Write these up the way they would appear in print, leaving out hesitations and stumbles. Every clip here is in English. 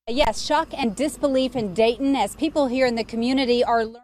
Yes, shock and disbelief in Dayton as people here in the community are learning.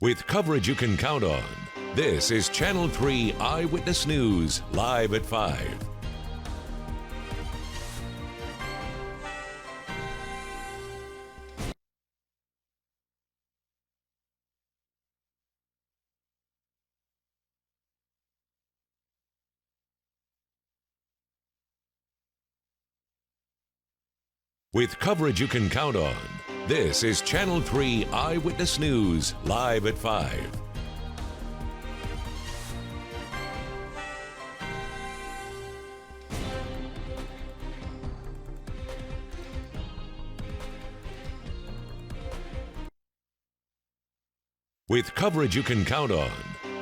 With coverage you can count on, this is Channel 3 Eyewitness News, live at 5. With coverage you can count on, this is Channel 3 Eyewitness News, live at 5. With coverage you can count on,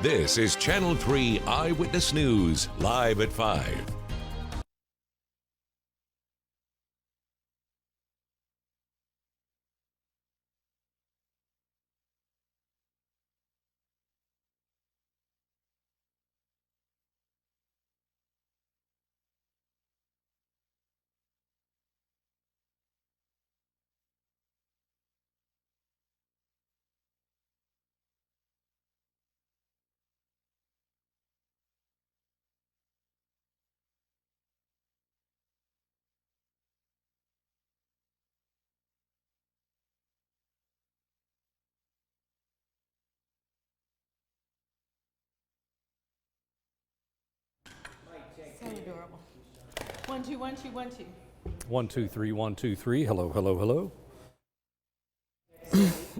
this is Channel 3 Eyewitness News, live at 5. So adorable. 1 2 1 2 1 2. 1 2 3 1 2 3. Hello, hello, hello.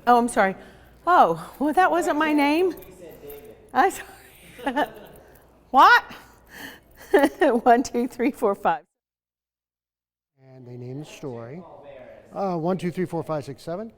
Oh, I'm sorry. Oh, well, that wasn't my name. I sorry. What? 1 2 3 4 5. And they name the story. 1 2 3 4 5 6 7.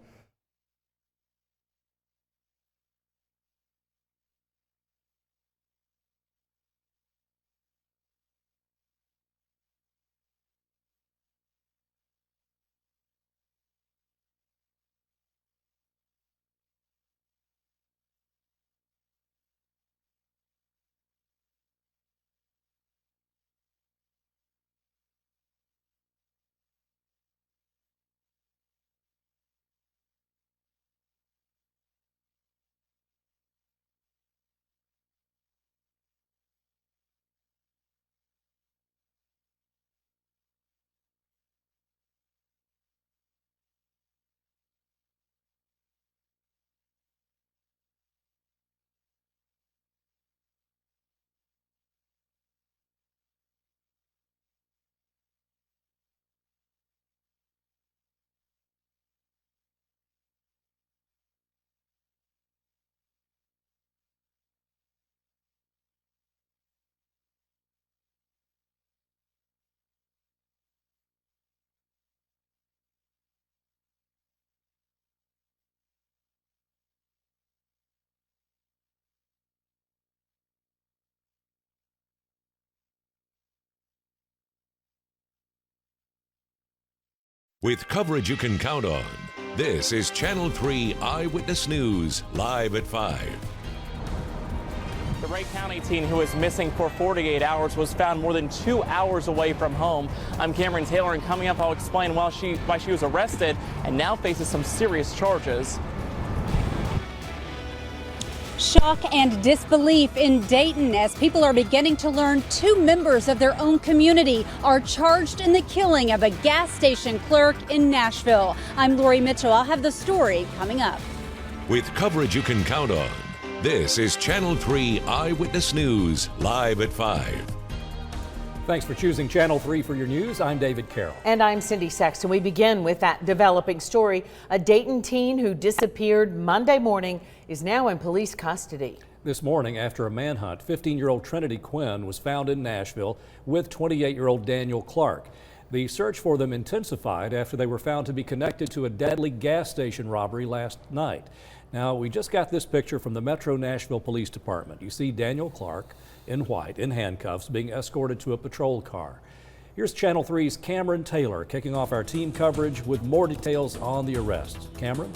With coverage you can count on, this is Channel 3 Eyewitness News, live at 5. The Ray County teen who was missing for 48 hours was found more than 2 hours away from home. I'm Cameron Taylor, and coming up I'll explain why she was arrested and now faces some serious charges. Shock and disbelief in Dayton as people are beginning to learn 2 members of their own community are charged in the killing of a gas station clerk in Nashville. I'm Lori Mitchell. I'll have the story coming up. With coverage you can count on, this is Channel 3 Eyewitness News, live at 5. Thanks for choosing Channel 3 for your news. I'm David Carroll. And I'm Cindy Sexton. We begin with that developing story. A Dayton teen who disappeared Monday morning is now in police custody. This morning, after a manhunt, 15-year-old Trinity Quinn was found in Nashville with 28-year-old Daniel Clark. The search for them intensified after they were found to be connected to a deadly gas station robbery last night. Now, we just got this picture from the Metro Nashville Police Department. You see Daniel Clark in white, in handcuffs, being escorted to a patrol car. Here's Channel 3's Cameron Taylor kicking off our team coverage with more details on the arrest. Cameron?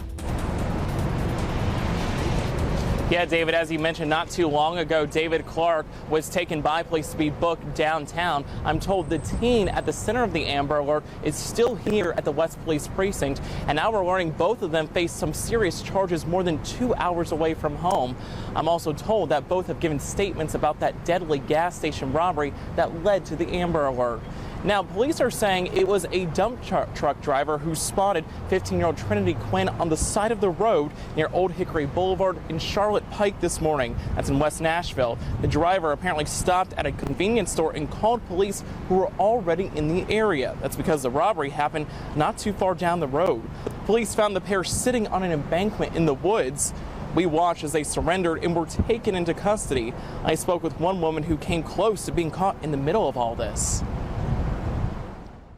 Yeah, David, as you mentioned not too long ago, David Clark was taken by police to be booked downtown. I'm told the teen at the center of the Amber Alert is still here at the West Police Precinct, and now we're learning both of them face some serious charges more than 2 hours away from home. I'm also told that both have given statements about that deadly gas station robbery that led to the Amber Alert. Now, police are saying it was a dump truck driver who spotted 15-year-old Trinity Quinn on the side of the road near Old Hickory Boulevard in Charlotte Pike this morning. That's in West Nashville. The driver apparently stopped at a convenience store and called police who were already in the area. That's because the robbery happened not too far down the road. Police found the pair sitting on an embankment in the woods. We watched as they surrendered and were taken into custody. I spoke with one woman who came close to being caught in the middle of all this.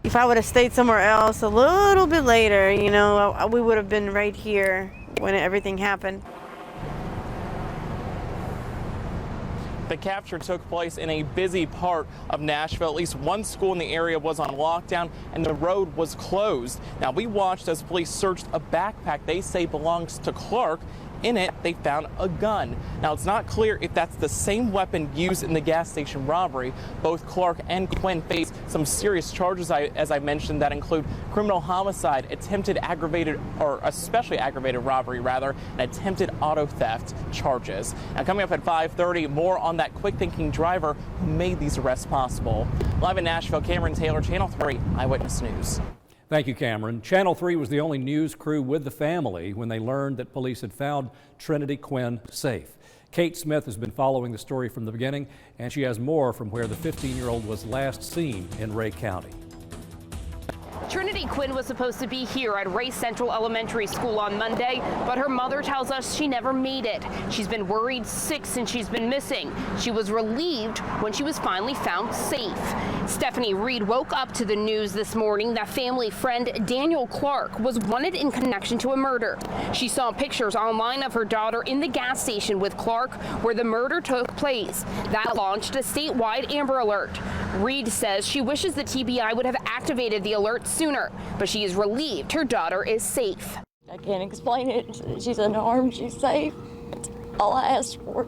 If I would have stayed somewhere else a little bit later, you know, we would have been right here when everything happened. The capture took place in a busy part of Nashville. At least one school in the area was on lockdown and the road was closed. Now, we watched as police searched a backpack they say belongs to Clark. In it, they found a gun. Now, it's not clear if that's the same weapon used in the gas station robbery. Both Clark and Quinn face some serious charges, as I mentioned, that include criminal homicide, attempted aggravated, or especially aggravated robbery, rather, and attempted auto theft charges. Now, coming up at 5:30, more on that quick-thinking driver who made these arrests possible. Live in Nashville, Cameron Taylor, Channel 3 Eyewitness News. Thank you, Cameron. Channel 3 was the only news crew with the family when they learned that police had found Trinity Quinn safe. Kate Smith has been following the story from the beginning, and she has more from where the 15-year-old was last seen in Ray County. Trinity Quinn was supposed to be here at Ray Central Elementary School on Monday, but her mother tells us she never made it. She's been worried sick since she's been missing. She was relieved when she was finally found safe. Stephanie Reed woke up to the news this morning that family friend Daniel Clark was wanted in connection to a murder. She saw pictures online of her daughter in the gas station with Clark where the murder took place. That launched a statewide Amber Alert. Reed says she wishes the TBI would have activated the alert sooner, but she is relieved her daughter is safe. I can't explain it. She's unharmed, she's safe. That's all I asked for.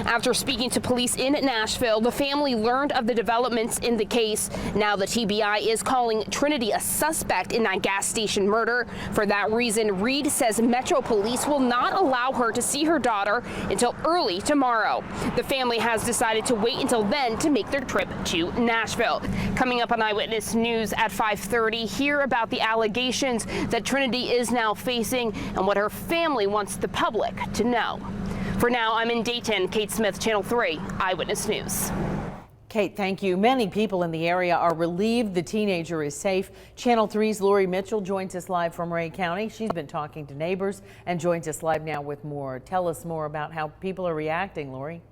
After speaking to police in Nashville, the family learned of the developments in the case. Now the TBI is calling Trinity a suspect in that gas station murder. For that reason, Reed says Metro Police will not allow her to see her daughter until early tomorrow. The family has decided to wait until then to make their trip to Nashville. Coming up on Eyewitness News at 5:30, hear about the allegations that Trinity is now facing and what her family wants the public to know. For now, I'm in Dayton. Kate Smith, Channel 3 Eyewitness News. Kate, thank you. Many people in the area are relieved the teenager is safe. Channel 3's Lori Mitchell joins us live from Ray County. She's been talking to neighbors and joins us live now with more. Tell us more about how people are reacting, Lori.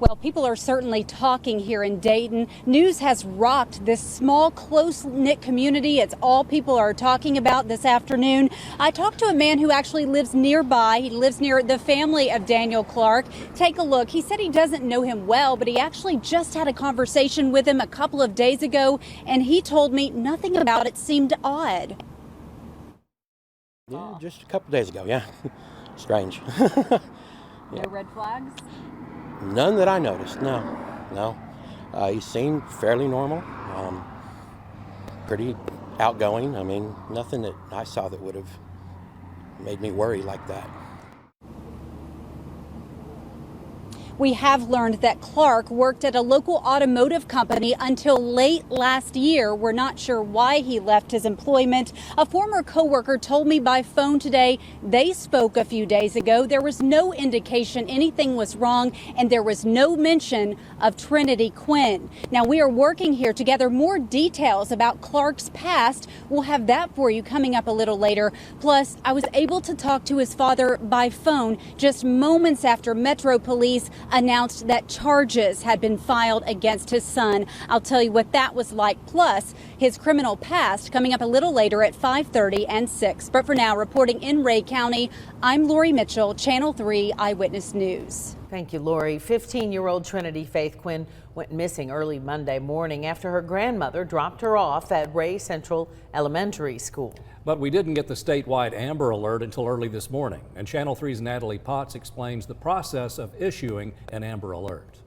Well, people are certainly talking here in Dayton. News has rocked this small, close-knit community. It's all people are talking about this afternoon. I talked to a man who actually lives nearby. He lives near the family of Daniel Clark. Take a look. He said he doesn't know him well, but he actually just had a conversation with him a couple of days ago, and he told me nothing about it seemed odd. Yeah, just a couple days ago, yeah. Strange. No red flags? None that I noticed, no. He seemed fairly normal, pretty outgoing. I mean, nothing that I saw that would have made me worry like that. We have learned that Clark worked at a local automotive company until late last year. We're not sure why he left his employment. A former coworker told me by phone today they spoke a few days ago. There was no indication anything was wrong, and there was no mention of Trinity Quinn. Now, we are working here to gather more details about Clark's past. We'll have that for you coming up a little later. Plus, I was able to talk to his father by phone just moments after Metro Police announced that charges had been filed against his son. I'll tell you what that was like, plus his criminal past, coming up a little later at 5:30 and 6. But for now, reporting in Ray County, I'm Lori Mitchell, Channel 3 Eyewitness News. Thank you, Lori. 15-year-old Trinity Faith Quinn went missing early Monday morning after her grandmother dropped her off at Ray Central Elementary School. But we didn't get the statewide Amber Alert until early this morning, and Channel 3's Natalie Potts explains the process of issuing an Amber Alert.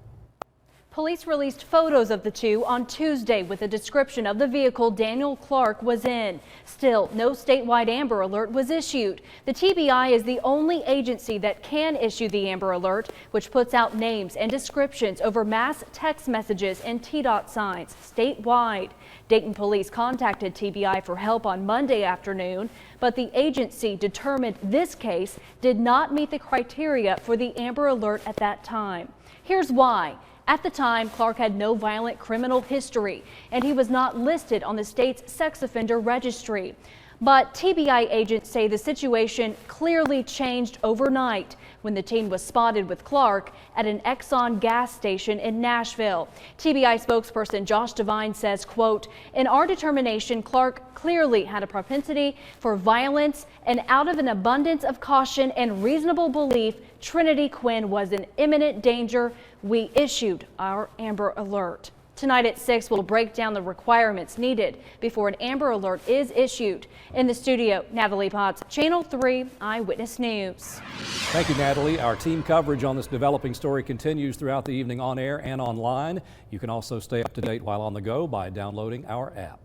Police released photos of the two on Tuesday with a description of the vehicle Daniel Clark was in. Still, no statewide Amber Alert was issued. The TBI is the only agency that can issue the Amber Alert, which puts out names and descriptions over mass text messages and TDOT signs statewide. Dayton police contacted TBI for help on Monday afternoon, but the agency determined this case did not meet the criteria for the Amber Alert at that time. Here's why. At the time, Clark had no violent criminal history, and he was not listed on the state's sex offender registry. But TBI agents say the situation clearly changed overnight when the teen was spotted with Clark at an Exxon gas station in Nashville. TBI spokesperson Josh Devine says, quote, "In our determination, Clark clearly had a propensity for violence, and out of an abundance of caution and reasonable belief Trinity Quinn was in imminent danger, we issued our Amber Alert." Tonight at 6, we'll break down the requirements needed before an Amber Alert is issued. In the studio, Natalie Potts, Channel 3 Eyewitness News. Thank you, Natalie. Our team coverage on this developing story continues throughout the evening on air and online. You can also stay up to date while on the go by downloading our app.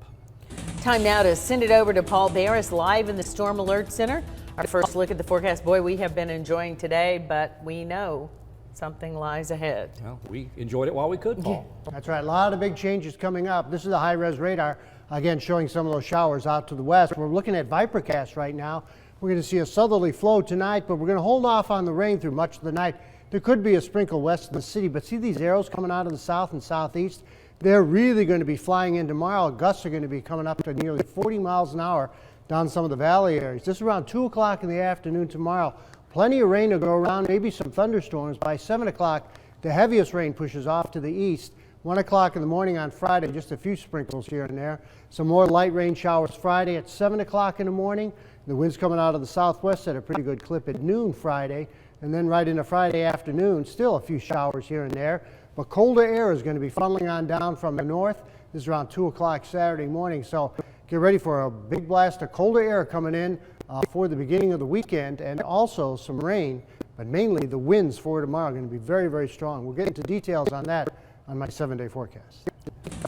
Time now to send it over to Paul Barris live in the Storm Alert Center. Our first look at the forecast. Boy, we have been enjoying today, but we know something lies ahead. Well, we enjoyed it while we could, Paul. That's right. A lot of big changes coming up. This is a high-res radar, again, showing some of those showers out to the west. We're looking at Vipercast right now. We're going to see a southerly flow tonight, but we're going to hold off on the rain through much of the night. There could be a sprinkle west of the city, but see these arrows coming out of the south and southeast? They're really going to be flying in tomorrow. Gusts are going to be coming up to nearly 40 miles an hour down some of the valley areas. This is around 2 o'clock in the afternoon tomorrow. Plenty of rain to go around, maybe some thunderstorms. By 7 o'clock, the heaviest rain pushes off to the east. 1 o'clock in the morning on Friday, just a few sprinkles here and there. Some more light rain showers Friday at 7 o'clock in the morning. The wind's coming out of the southwest at a pretty good clip at noon Friday. And then right into Friday afternoon, still a few showers here and there. But colder air is going to be funneling on down from the north. This is around 2 o'clock Saturday morning. So get ready for a big blast of colder air coming in for the beginning of the weekend, and also some rain, but mainly the winds for tomorrow are going to be very, very strong. We'll get into details on that on my 7-day forecast.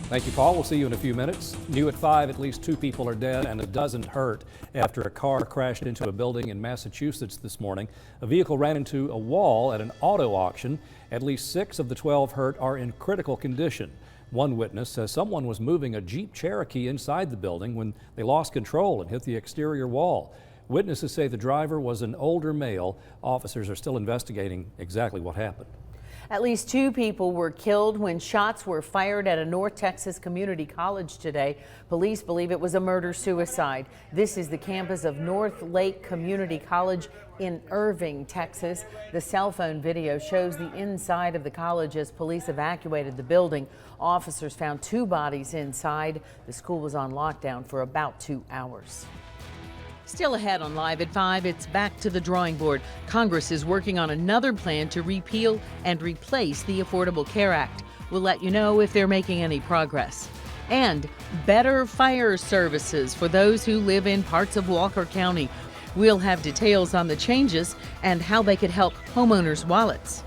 Thank you, Paul. We'll see you in a few minutes. New at 5, at least 2 people are dead and a dozen hurt after a car crashed into a building in Massachusetts this morning. A vehicle ran into a wall at an auto auction. At least 6 of the 12 hurt are in critical condition. One witness says someone was moving a Jeep Cherokee inside the building when they lost control and hit the exterior wall. Witnesses say the driver was an older male. Officers are still investigating exactly what happened. At least 2 people were killed when shots were fired at a North Texas community college today. Police believe it was a murder-suicide. This is the campus of North Lake Community College in Irving, Texas. The cell phone video shows the inside of the college as police evacuated the building. Officers found 2 bodies inside. The school was on lockdown for about 2 hours. Still ahead on Live at 5, it's back to the drawing board. Congress is working on another plan to repeal and replace the Affordable Care Act. We'll let you know if they're making any progress. And better fire services for those who live in parts of Walker County. We'll have details on the changes and how they could help homeowners' wallets.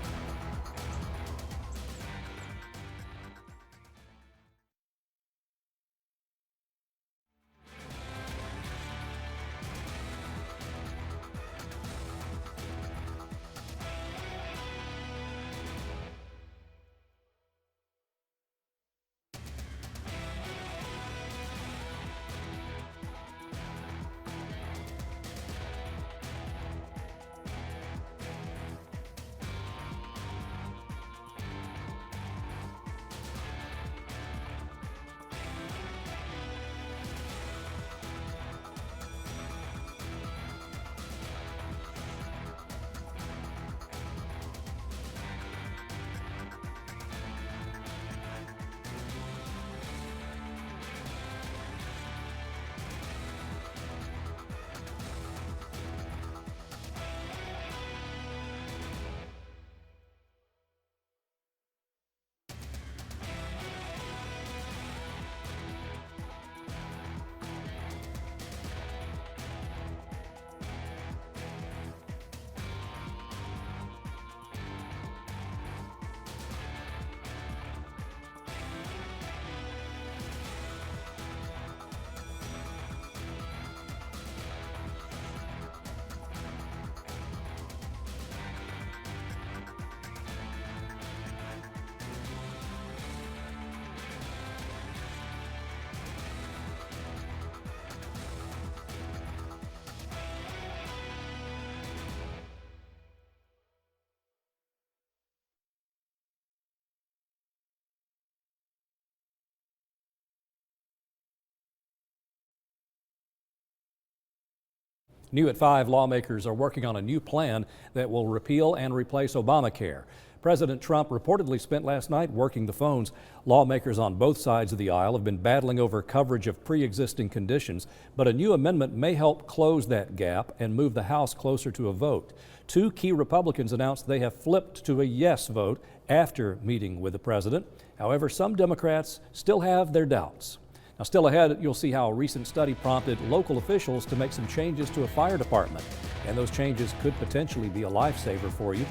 New at 5, lawmakers are working on a new plan that will repeal and replace Obamacare. President Trump reportedly spent last night working the phones. Lawmakers on both sides of the aisle have been battling over coverage of pre-existing conditions, but a new amendment may help close that gap and move the House closer to a vote. 2 key Republicans announced they have flipped to a yes vote after meeting with the president. However, some Democrats still have their doubts. Now, still ahead, you'll see how a recent study prompted local officials to make some changes to a fire department, and those changes could potentially be a lifesaver for you.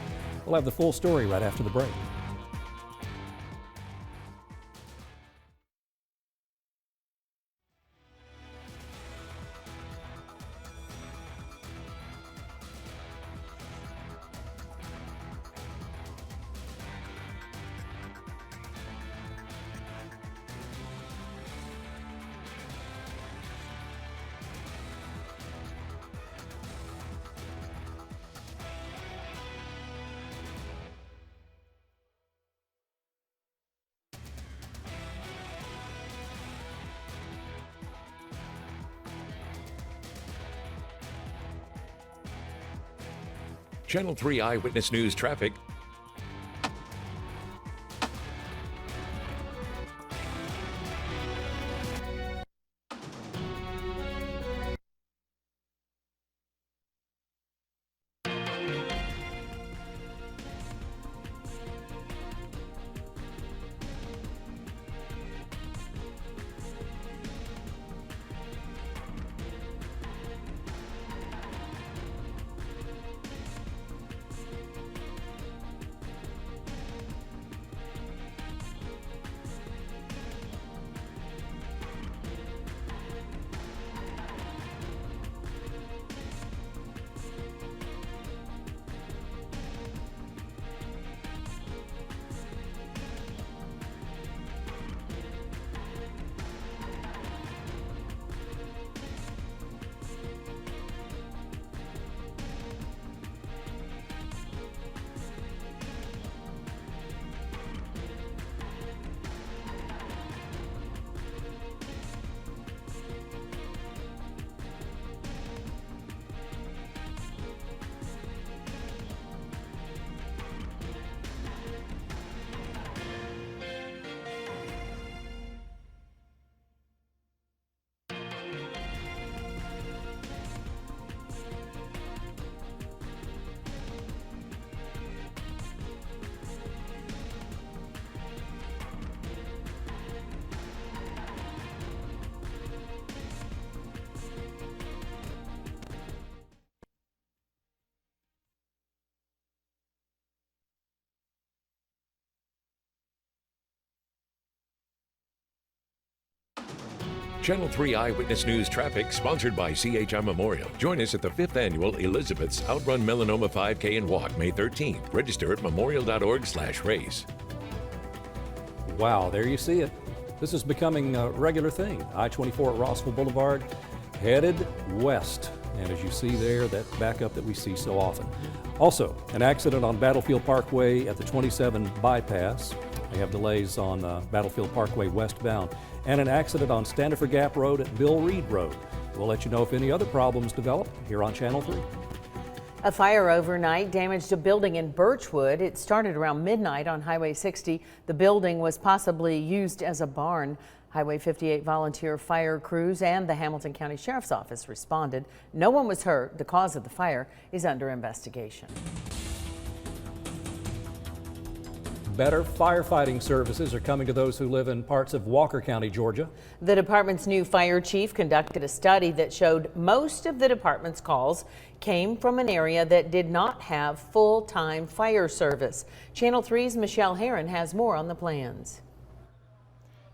We'll have the full story right after the break. Channel 3 Eyewitness News traffic. Channel 3 Eyewitness News traffic sponsored by CHI Memorial. Join us at the 5th Annual Elizabeth's Outrun Melanoma 5K and Walk, May 13th. Register at memorial.org/race. Wow, there you see it. This is becoming a regular thing. I-24 at Rossville Boulevard, headed west. And as you see there, that backup that we see so often. Also, an accident on Battlefield Parkway at the 27 bypass. We have delays on Battlefield Parkway westbound. And an accident on Standifer Gap Road at Bill Reed Road. We'll let you know if any other problems develop here on Channel 3. A fire overnight damaged a building in Birchwood. It started around midnight on Highway 60. The building was possibly used as a barn. Highway 58 volunteer fire crews and the Hamilton County Sheriff's Office responded. No one was hurt. The cause of the fire is under investigation. Better firefighting services are coming to those who live in parts of Walker County, Georgia. The department's new fire chief conducted a study that showed most of the department's calls came from an area that did not have full-time fire service. Channel 3's Michelle Herron has more on the plans.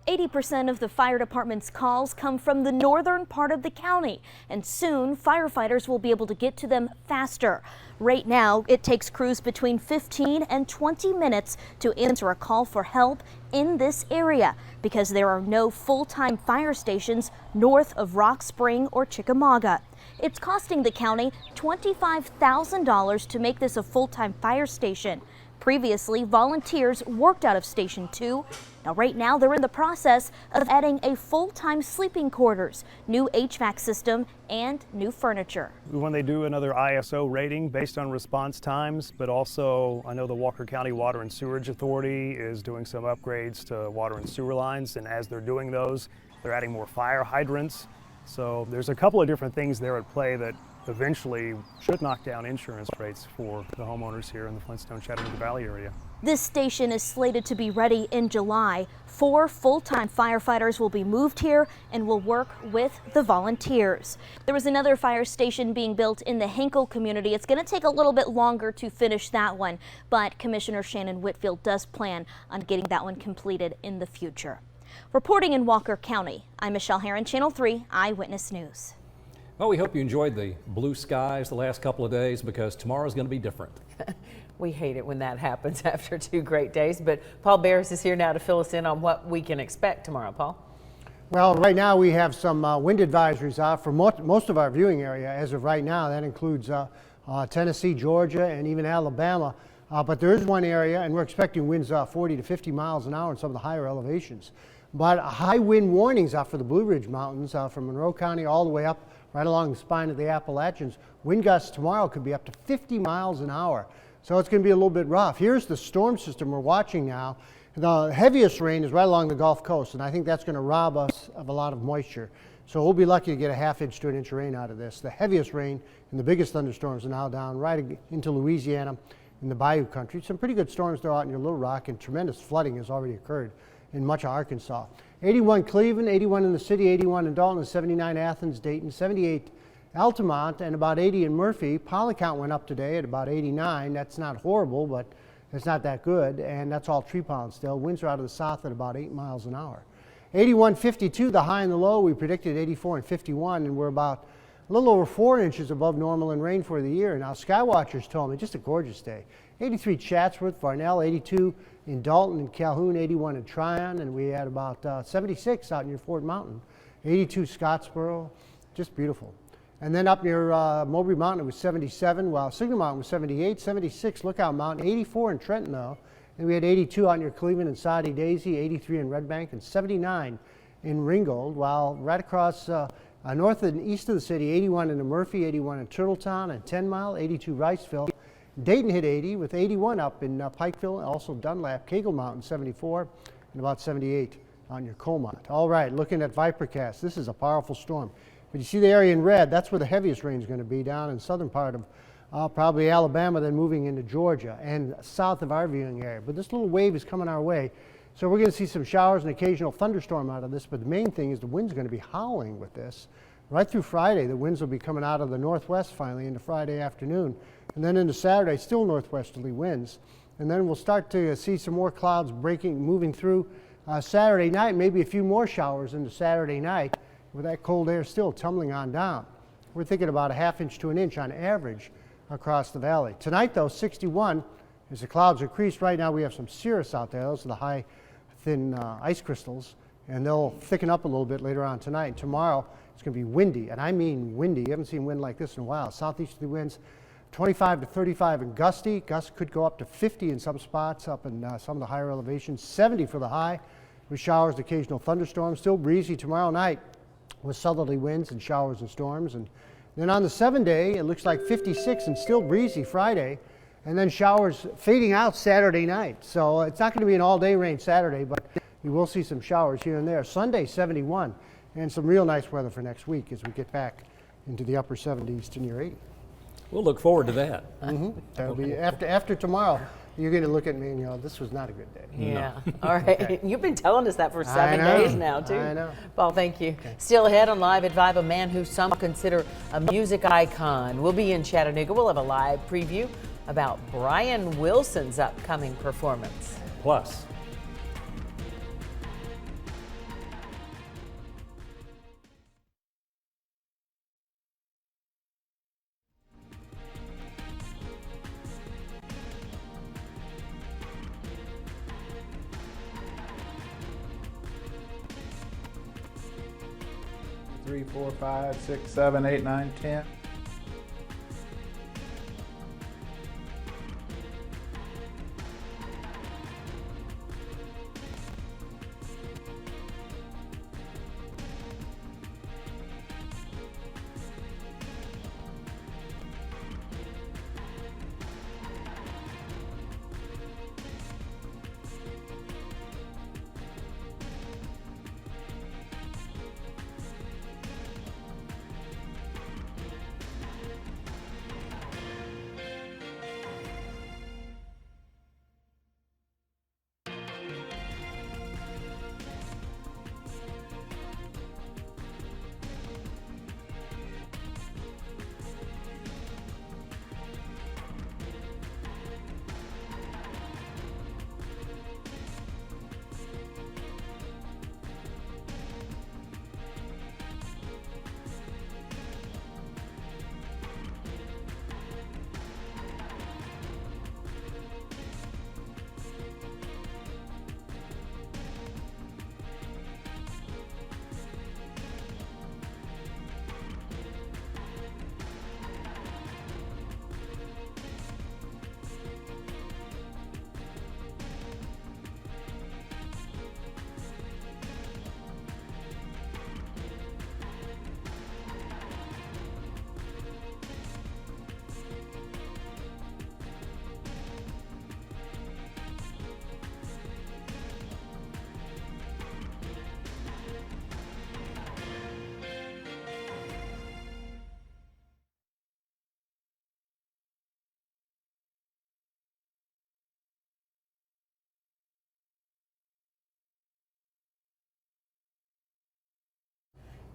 80% of the fire department's calls come from the northern part of the county, and soon firefighters will be able to get to them faster. Right now, it takes crews between 15 and 20 minutes to answer a call for help in this area because there are no full-time fire stations north of Rock Spring or Chickamauga. It's costing the county $25,000 to make this a full-time fire station. Previously, volunteers worked out of Station 2. Now, right now, they're in the process of adding a full-time sleeping quarters, new HVAC system, and new furniture. When they do another ISO rating based on response times, but also I know the Walker County Water and Sewerage Authority is doing some upgrades to water and sewer lines, and as they're doing those, they're adding more fire hydrants. So there's a couple of different things there at play that eventually should knock down insurance rates for the homeowners here in the Flintstone-Chattanooga Valley area. This station is slated to be ready in July. 4 full-time firefighters will be moved here and will work with the volunteers. There was another fire station being built in the Hinkle community. It's going to take a little bit longer to finish that one, but Commissioner Shannon Whitfield does plan on getting that one completed in the future. Reporting in Walker County, I'm Michelle Herron, Channel 3 Eyewitness News. Well, we hope you enjoyed the blue skies the last couple of days, because tomorrow's going to be different. We hate it when that happens after 2 great days, but Paul Barris is here now to fill us in on what we can expect tomorrow. Paul? Well, right now we have some wind advisories out for most of our viewing area as of right now. That includes Tennessee, Georgia, and even Alabama. But there is one area, and we're expecting winds 40 to 50 miles an hour in some of the higher elevations. But high wind warnings out for the Blue Ridge Mountains from Monroe County all the way up right along the spine of the Appalachians. Wind gusts tomorrow could be up to 50 miles an hour. So it's going to be a little bit rough. Here's the storm system we're watching now. The heaviest rain is right along the Gulf Coast, and I think that's going to rob us of a lot of moisture. So we'll be lucky to get a ½ to 1 inch of rain out of this. The heaviest rain and the biggest thunderstorms are now down right into Louisiana in the Bayou country. Some pretty good storms there out in your Little Rock, and tremendous flooding has already occurred in much of Arkansas. 81 Cleveland, 81 in the city, 81 in Dalton, 79 Athens, Dayton, 78 Altamont, and about 80 in Murphy. Pollen count went up today at about 89. That's not horrible, but it's not that good, and that's all tree pollen still. Winds are out of the south at about 8 miles an hour. 81, 52, the high and the low. We predicted 84 and 51, and we're about a little over 4 inches above normal in rain for the year. Now, Skywatchers told me just a gorgeous day. 83 Chatsworth, Varnell, 82 in Dalton and Calhoun, 81 in Tryon, and we had about 76 out near Fort Mountain, 82 Scottsboro, just beautiful. And then up near Mowbray Mountain, it was 77, while Signal Mountain was 78, 76 Lookout Mountain, 84 in Trenton, though, and we had 82 out near Cleveland and Soddy Daisy, 83 in Red Bank, and 79 in Ringgold, while right across north and east of the city, 81 in Murphy, 81 in Turtletown and 10 Mile, 82 Riceville. Dayton hit 80 with 81 up in Pikeville, also Dunlap, Cagle Mountain 74, and about 78 on your Colmont. All right, looking at Vipercast, this is a powerful storm. But you see the area in red, that's where the heaviest rain is going to be, down in the southern part of probably Alabama, then moving into Georgia and south of our viewing area. But this little wave is coming our way, so we're going to see some showers and occasional thunderstorm out of this, but the main thing is the wind's going to be howling with this. Right through Friday, the winds will be coming out of the northwest finally into Friday afternoon. And then into Saturday, still northwesterly winds. And then we'll start to see some more clouds moving through Saturday night, maybe a few more showers into Saturday night with that cold air still tumbling on down. We're thinking about a ½ to 1 inch on average across the valley. Tonight, though, 61 as the clouds increase. Right now, we have some cirrus out there. Those are the high, thin ice crystals, and they'll thicken up a little bit later on tonight. And tomorrow, it's going to be windy, and I mean windy. You haven't seen wind like this in a while. Southeasterly winds 25 to 35 and gusty. Gusts could go up to 50 in some spots up in some of the higher elevations. 70 for the high with showers and occasional thunderstorms. Still breezy tomorrow night with southerly winds and showers and storms. And then on the 7-day, it looks like 56 and still breezy Friday. And then showers fading out Saturday night. So it's not going to be an all-day rain Saturday, but you will see some showers here and there. Sunday, 71. And some real nice weather for next week as we get back into the upper 70s to near 80. We'll look forward to that. That'll be after tomorrow. You're going to look at me and go, this was not a good day. Yeah. No. All right. Okay. You've been telling us that for 7 days now, too. I know. Paul, thank you. Okay. Still ahead on Live at 5, a man who some consider a music icon. We'll be in Chattanooga. We'll have a live preview about Brian Wilson's upcoming performance. Plus, Three, 4, 5, 6, 7, 8, 9, 10.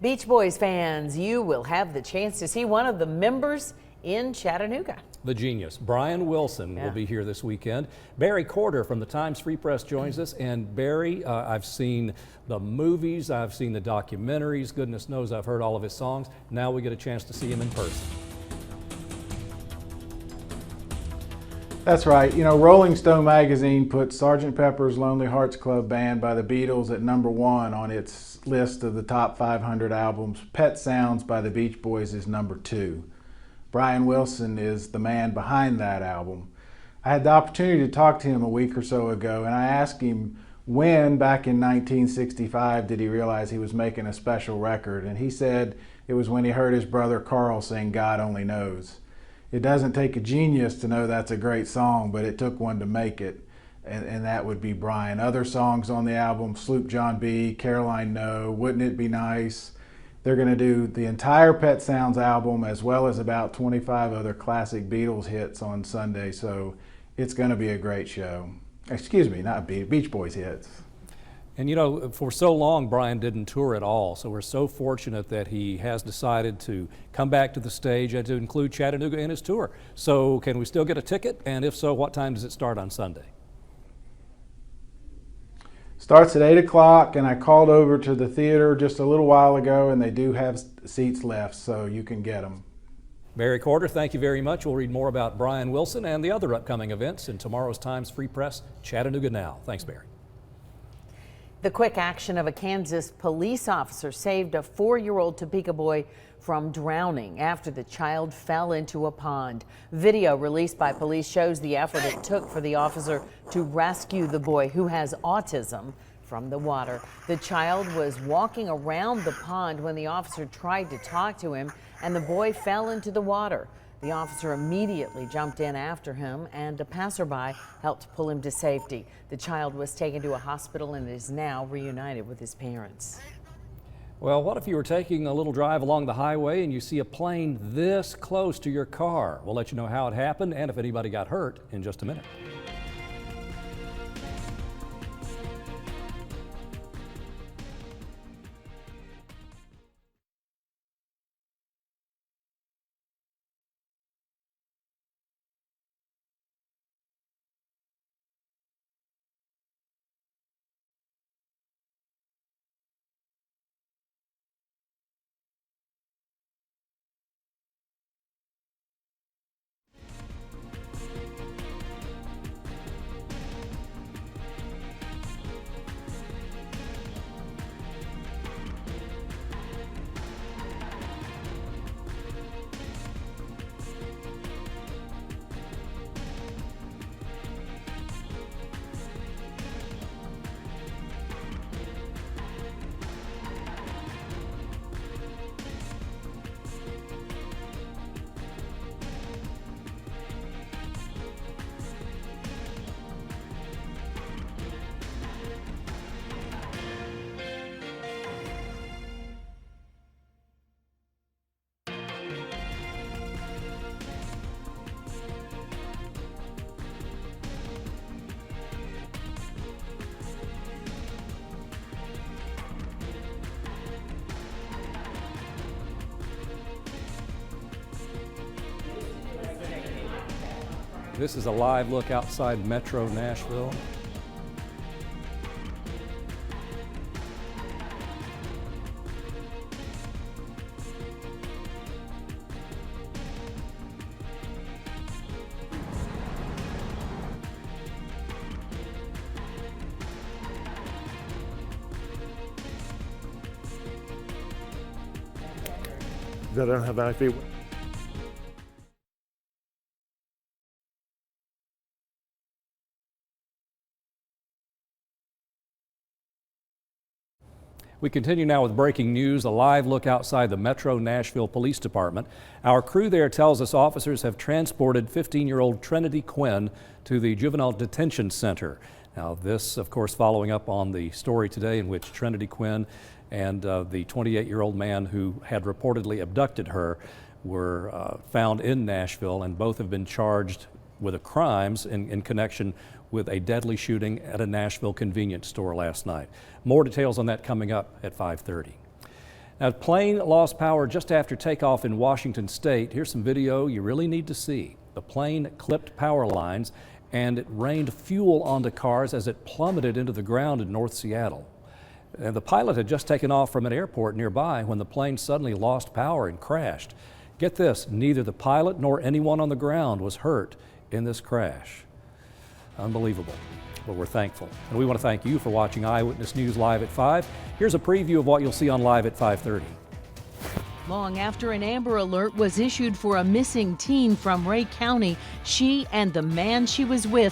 Beach Boys fans, you will have the chance to see one of the members in Chattanooga. The genius, Brian Wilson, will be here this weekend. Barry Corder from the Times Free Press joins us. And Barry, I've seen the movies, I've seen the documentaries, goodness knows I've heard all of his songs. Now we get a chance to see him in person. That's right. You know, Rolling Stone magazine put Sgt. Pepper's Lonely Hearts Club Band by the Beatles at #1 on its list of the top 500 albums. Pet Sounds by the Beach Boys is #2. Brian Wilson is the man behind that album. I had the opportunity to talk to him a week or so ago, and I asked him when, back in 1965, did he realize he was making a special record, and he said it was when he heard his brother Carl sing God Only Knows. It doesn't take a genius to know that's a great song, but it took one to make it, and that would be Brian. Other songs on the album, Sloop John B., Caroline No, Wouldn't It Be Nice? They're going to do the entire Pet Sounds album as well as about 25 other classic Beatles hits on Sunday, so it's going to be a great show. Excuse me, not Beach Boys hits. And you know, for so long, Brian didn't tour at all, so we're so fortunate that he has decided to come back to the stage and to include Chattanooga in his tour. So can we still get a ticket? And if so, what time does it start on Sunday? Starts at 8 o'clock, and I called over to the theater just a little while ago, and they do have seats left, so you can get them. Barry Corder, thank you very much. We'll read more about Brian Wilson and the other upcoming events in tomorrow's Times Free Press, Chattanooga Now. Thanks, Barry. The quick action of a Kansas police officer saved a 4-year-old Topeka boy from drowning after the child fell into a pond. Video released by police shows the effort it took for the officer to rescue the boy, who has autism, from the water. The child was walking around the pond when the officer tried to talk to him, and the boy fell into the water. The officer immediately jumped in after him, and a passerby helped pull him to safety. The child was taken to a hospital and is now reunited with his parents. Well, what if you were taking a little drive along the highway and you see a plane this close to your car? We'll let you know how it happened and if anybody got hurt in just a minute. This is a live look outside Metro Nashville. They don't have any feet. We continue now with breaking news, a live look outside the Metro Nashville Police Department. Our crew there tells us officers have transported 15-year-old Trinity Quinn to the Juvenile Detention Center. Now this, of course, following up on the story today in which Trinity Quinn and the 28-year-old man who had reportedly abducted her were found in Nashville, and both have been charged with crimes in connection with a deadly shooting at a Nashville convenience store last night. More details on that coming up at 5:30. Now, the plane lost power just after takeoff in Washington State. Here's some video you really need to see. The plane clipped power lines and it rained fuel onto cars as it plummeted into the ground in North Seattle. And the pilot had just taken off from an airport nearby when the plane suddenly lost power and crashed. Get this, neither the pilot nor anyone on the ground was hurt in this crash. Unbelievable, but we're thankful. And we want to thank you for watching Eyewitness News Live at 5. Here's a preview of what you'll see on Live at 5:30. Long after an Amber Alert was issued for a missing teen from Ray County, she and the man she was with